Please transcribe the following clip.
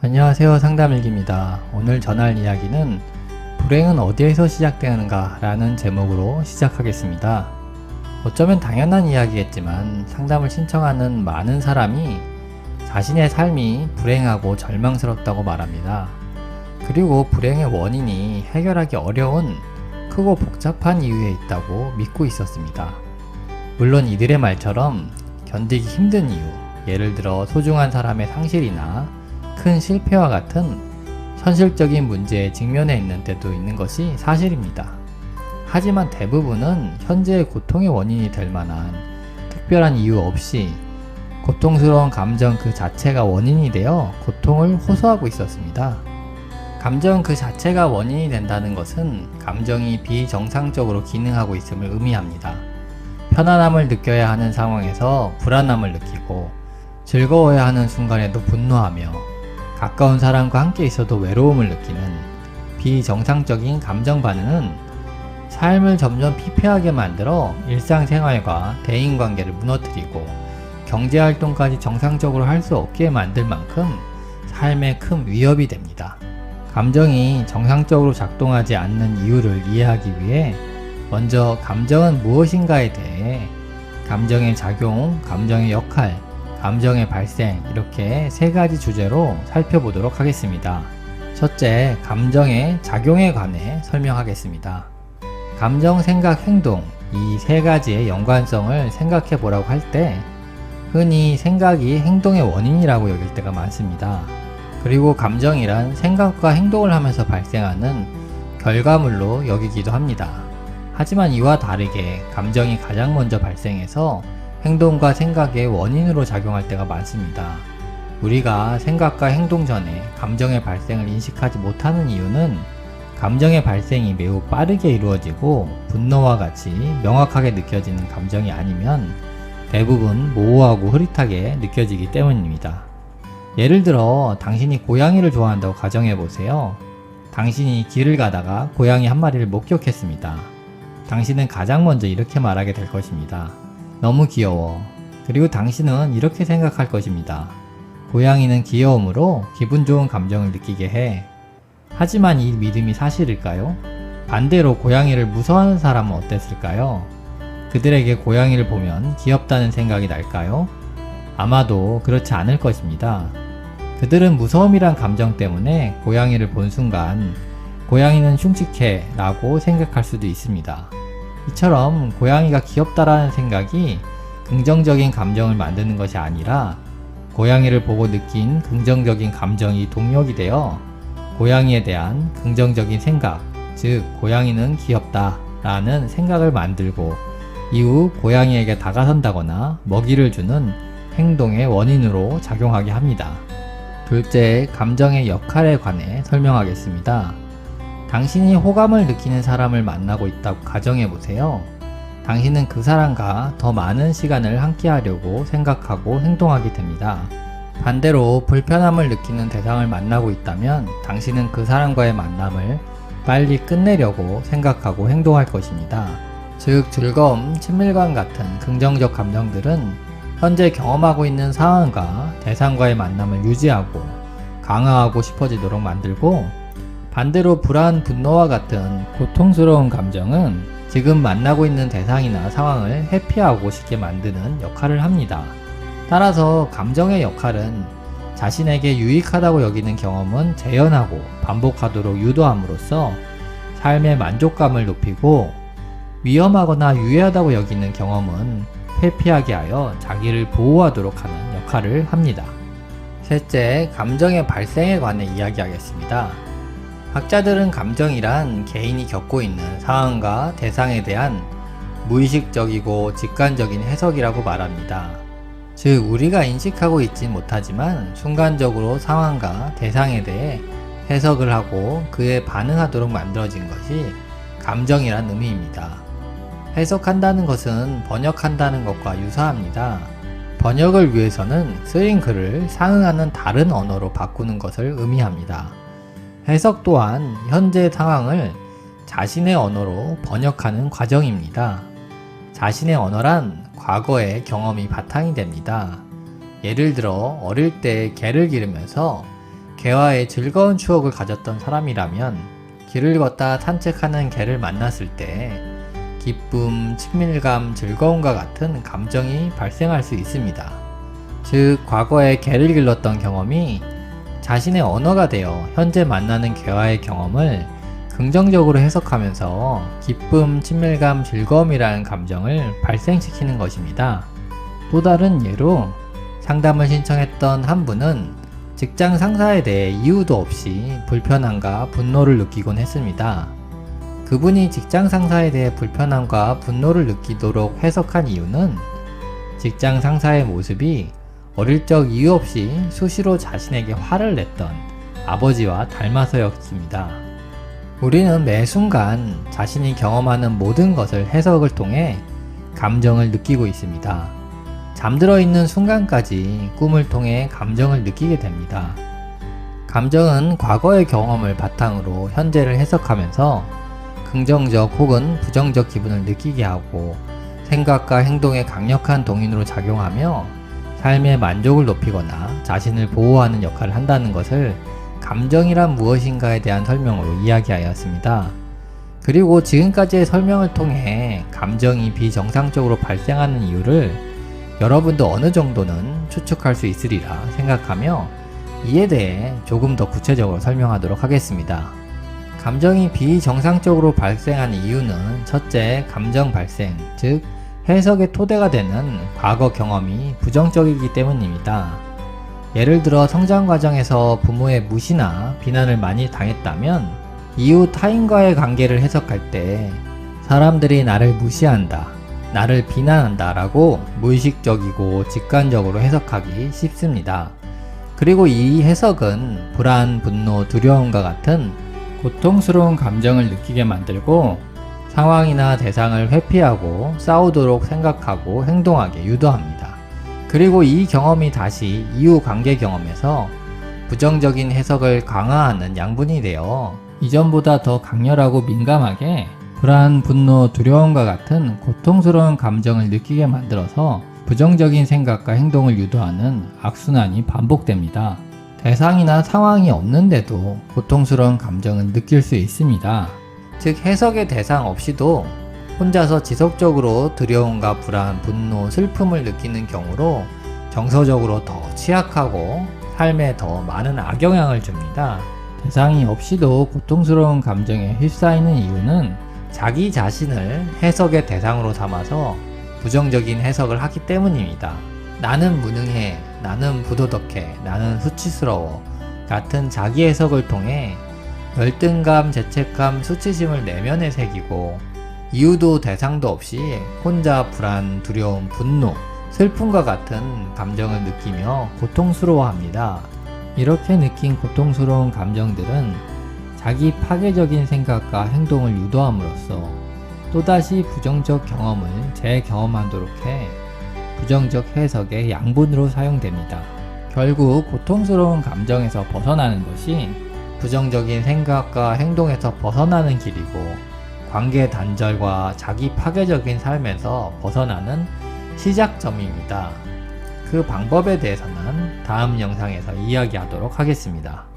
안녕하세요, 상담일기입니다. 오늘 전할 이야기는 불행은 어디에서 시작되는가 라는 제목으로 시작하겠습니다. 어쩌면 당연한 이야기겠지만 상담을 신청하는 많은 사람이 자신의 삶이 불행하고 절망스럽다고 말합니다. 그리고 불행의 원인이 해결하기 어려운 크고 복잡한 이유에 있다고 믿고 있었습니다. 물론 이들의 말처럼 견디기 힘든 이유, 예를 들어 소중한 사람의 상실이나 큰 실패와 같은 현실적인 문제에 직면해 있는 때도 있는 것이 사실입니다. 하지만 대부분은 현재의 고통의 원인이 될 만한 특별한 이유 없이 고통스러운 감정 그 자체가 원인이 되어 고통을 호소하고 있었습니다. 감정 그 자체가 원인이 된다는 것은 감정이 비정상적으로 기능하고 있음을 의미합니다. 편안함을 느껴야 하는 상황에서 불안함을 느끼고 즐거워야 하는 순간에도 분노하며 가까운 사람과 함께 있어도 외로움을 느끼는 비정상적인 감정 반응은 삶을 점점 피폐하게 만들어 일상생활과 대인관계를 무너뜨리고 경제활동까지 정상적으로 할 수 없게 만들 만큼 삶에 큰 위협이 됩니다. 감정이 정상적으로 작동하지 않는 이유를 이해하기 위해 먼저 감정은 무엇인가에 대해 감정의 작용, 감정의 역할, 감정의 발생 이렇게 세 가지 주제로 살펴보도록 하겠습니다. 첫째, 감정의 작용에 관해 설명하겠습니다. 감정, 생각, 행동 이 세 가지의 연관성을 생각해 보라고 할 때 흔히 생각이 행동의 원인이라고 여길 때가 많습니다. 그리고 감정이란 생각과 행동을 하면서 발생하는 결과물로 여기기도 합니다. 하지만 이와 다르게 감정이 가장 먼저 발생해서 행동과 생각의 원인으로 작용할 때가 많습니다. 우리가 생각과 행동 전에 감정의 발생을 인식하지 못하는 이유는 감정의 발생이 매우 빠르게 이루어지고 분노와 같이 명확하게 느껴지는 감정이 아니면 대부분 모호하고 흐릿하게 느껴지기 때문입니다. 예를 들어 당신이 고양이를 좋아한다고 가정해 보세요. 당신이 길을 가다가 고양이 한 마리를 목격했습니다. 당신은 가장 먼저 이렇게 말하게 될 것입니다. 너무 귀여워. 그리고 당신은 이렇게 생각할 것입니다. 고양이는 귀여움으로 기분 좋은 감정을 느끼게 해. 하지만 이 믿음이 사실일까요? 반대로 고양이를 무서워하는 사람은 어땠을까요? 그들에게 고양이를 보면 귀엽다는 생각이 날까요? 아마도 그렇지 않을 것입니다. 그들은 무서움이란 감정 때문에 고양이를 본 순간 고양이는 흉측해 라고 생각할 수도 있습니다. 이처럼 고양이가 귀엽다라는 생각이 긍정적인 감정을 만드는 것이 아니라 고양이를 보고 느낀 긍정적인 감정이 동력이 되어 고양이에 대한 긍정적인 생각, 즉 고양이는 귀엽다 라는 생각을 만들고 이후 고양이에게 다가선다거나 먹이를 주는 행동의 원인으로 작용하게 합니다. 둘째, 감정의 역할에 관해 설명하겠습니다. 당신이 호감을 느끼는 사람을 만나고 있다고 가정해 보세요. 당신은 그 사람과 더 많은 시간을 함께 하려고 생각하고 행동하게 됩니다. 반대로 불편함을 느끼는 대상을 만나고 있다면 당신은 그 사람과의 만남을 빨리 끝내려고 생각하고 행동할 것입니다. 즉, 즐거움, 친밀감 같은 긍정적 감정들은 현재 경험하고 있는 상황과 대상과의 만남을 유지하고 강화하고 싶어지도록 만들고 반대로 불안, 분노와 같은 고통스러운 감정은 지금 만나고 있는 대상이나 상황을 회피하고 싶게 만드는 역할을 합니다. 따라서 감정의 역할은 자신에게 유익하다고 여기는 경험은 재현하고 반복하도록 유도함으로써 삶의 만족감을 높이고 위험하거나 유해하다고 여기는 경험은 회피하게 하여 자기를 보호하도록 하는 역할을 합니다. 셋째, 감정의 발생에 관해 이야기하겠습니다. 학자들은 감정이란 개인이 겪고 있는 상황과 대상에 대한 무의식적이고 직관적인 해석이라고 말합니다. 즉, 우리가 인식하고 있진 못하지만 순간적으로 상황과 대상에 대해 해석을 하고 그에 반응하도록 만들어진 것이 감정이란 의미입니다. 해석한다는 것은 번역한다는 것과 유사합니다. 번역을 위해서는 쓰인 글을 상응하는 다른 언어로 바꾸는 것을 의미합니다. 해석 또한 현재 상황을 자신의 언어로 번역하는 과정입니다. 자신의 언어란 과거의 경험이 바탕이 됩니다. 예를 들어 어릴 때 개를 기르면서 개와의 즐거운 추억을 가졌던 사람이라면 길을 걷다 산책하는 개를 만났을 때 기쁨, 친밀감, 즐거움과 같은 감정이 발생할 수 있습니다. 즉, 과거에 개를 길렀던 경험이 자신의 언어가 되어 현재 만나는 개와의 경험을 긍정적으로 해석하면서 기쁨, 친밀감, 즐거움이라는 감정을 발생시키는 것입니다. 또 다른 예로 상담을 신청했던 한 분은 직장 상사에 대해 이유도 없이 불편함과 분노를 느끼곤 했습니다. 그분이 직장 상사에 대해 불편함과 분노를 느끼도록 해석한 이유는 직장 상사의 모습이 어릴 적 이유 없이 수시로 자신에게 화를 냈던 아버지와 닮아서였습니다. 우리는 매 순간 자신이 경험하는 모든 것을 해석을 통해 감정을 느끼고 있습니다. 잠들어 있는 순간까지 꿈을 통해 감정을 느끼게 됩니다. 감정은 과거의 경험을 바탕으로 현재를 해석하면서 긍정적 혹은 부정적 기분을 느끼게 하고 생각과 행동에 강력한 동인으로 작용하며 삶의 만족을 높이거나 자신을 보호하는 역할을 한다는 것을 감정이란 무엇인가에 대한 설명으로 이야기하였습니다. 그리고 지금까지의 설명을 통해 감정이 비정상적으로 발생하는 이유를 여러분도 어느 정도는 추측할 수 있으리라 생각하며 이에 대해 조금 더 구체적으로 설명하도록 하겠습니다. 감정이 비정상적으로 발생하는 이유는 첫째, 감정 발생, 즉 해석의 토대가 되는 과거 경험이 부정적이기 때문입니다. 예를 들어 성장 과정에서 부모의 무시나 비난을 많이 당했다면 이후 타인과의 관계를 해석할 때 사람들이 나를 무시한다, 나를 비난한다 라고 무의식적이고 직관적으로 해석하기 쉽습니다. 그리고 이 해석은 불안, 분노, 두려움과 같은 고통스러운 감정을 느끼게 만들고 상황이나 대상을 회피하고 싸우도록 생각하고 행동하게 유도합니다. 그리고 이 경험이 다시 이후 관계 경험에서 부정적인 해석을 강화하는 양분이 되어 이전보다 더 강렬하고 민감하게 불안, 분노, 두려움과 같은 고통스러운 감정을 느끼게 만들어서 부정적인 생각과 행동을 유도하는 악순환이 반복됩니다. 대상이나 상황이 없는데도 고통스러운 감정을 느낄 수 있습니다. 즉, 해석의 대상 없이도 혼자서 지속적으로 두려움과 불안, 분노, 슬픔을 느끼는 경우로 정서적으로 더 취약하고 삶에 더 많은 악영향을 줍니다. 대상이 없이도 고통스러운 감정에 휩싸이는 이유는 자기 자신을 해석의 대상으로 삼아서 부정적인 해석을 하기 때문입니다. 나는 무능해, 나는 부도덕해, 나는 수치스러워 같은 자기 해석을 통해 열등감, 죄책감, 수치심을 내면에 새기고 이유도 대상도 없이 혼자 불안, 두려움, 분노, 슬픔과 같은 감정을 느끼며 고통스러워합니다. 이렇게 느낀 고통스러운 감정들은 자기 파괴적인 생각과 행동을 유도함으로써 또다시 부정적 경험을 재경험하도록 해 부정적 해석의 양분으로 사용됩니다. 결국 고통스러운 감정에서 벗어나는 것이 부정적인 생각과 행동에서 벗어나는 길이고 관계 단절과 자기 파괴적인 삶에서 벗어나는 시작점입니다. 그 방법에 대해서는 다음 영상에서 이야기하도록 하겠습니다.